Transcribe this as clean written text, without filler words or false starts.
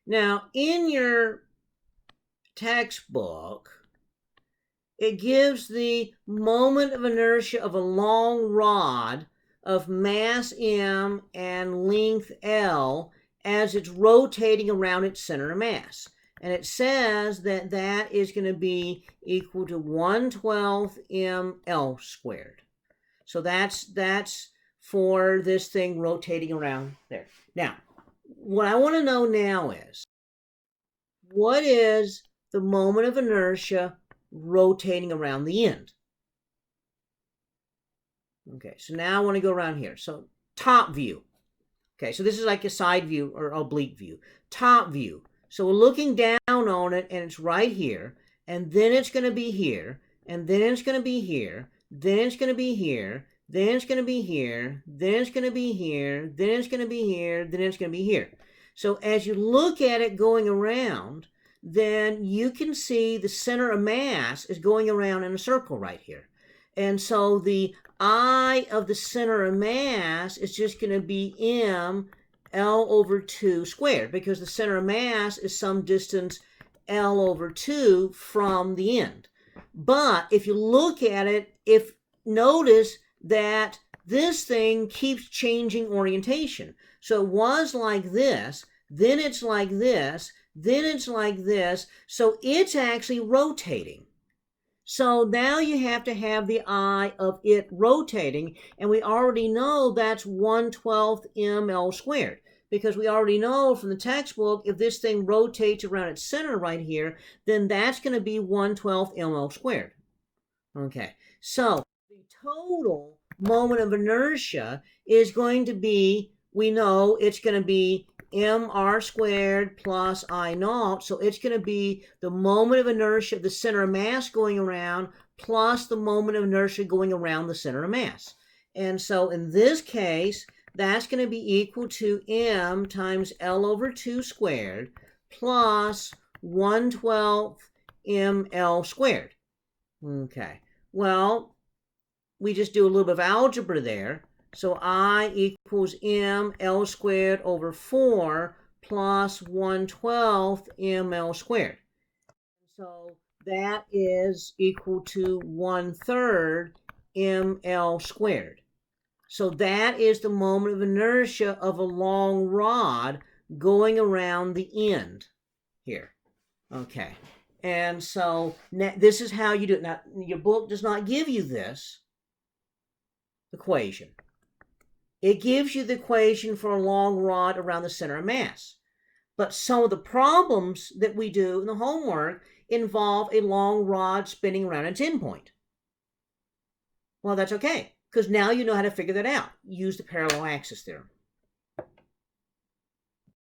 Now, in your textbook, it gives the moment of inertia of a long rod of mass m and length L as it's rotating around its center of mass. And it says that that is going to be equal to 1/12 mL squared. So that's for this thing rotating around there. Now, what I want to know now is, what is the moment of inertia rotating around the end? Okay, so now I want to go around here. So top view. Okay, so this is like a side view or oblique view. Top view. So we're looking down on it, and it's right here, and then it's going to be here, and then it's going to be here, then it's going to be here, then it's going to be here, then it's going to be here, then it's going to be here, then it's going to be here. So as you look at it going around, then you can see the center of mass is going around in a circle right here. And so the I of the center of mass is just going to be m L over 2 squared, because the center of mass is some distance L over 2 from the end. But if you look at it, notice that this thing keeps changing orientation. So it was like this, then it's like this, then it's like this. So it's actually rotating. So now you have to have the I of it rotating, and we already know that's 1/12 mL squared, because we already know from the textbook, if this thing rotates around its center right here, then that's going to be 1/12 mL squared. Okay, so the total moment of inertia is going to be, we know it's going to be mr squared plus I naught. So it's going to be the moment of inertia of the center of mass going around plus the moment of inertia going around the center of mass. And so in this case, that's going to be equal to m times L over 2 squared plus 1/12 mL squared. Okay, well, we just do a little bit of algebra there. So I equals m L squared over 4 plus 1/12 mL squared. So that is equal to 1/3 mL squared. So that is the moment of inertia of a long rod going around the end here. Okay, and so this is how you do it. Now, your book does not give you this equation. It gives you the equation for a long rod around the center of mass. But some of the problems that we do in the homework involve a long rod spinning around its endpoint. Well, that's okay, because now you know how to figure that out. Use the parallel axis theorem.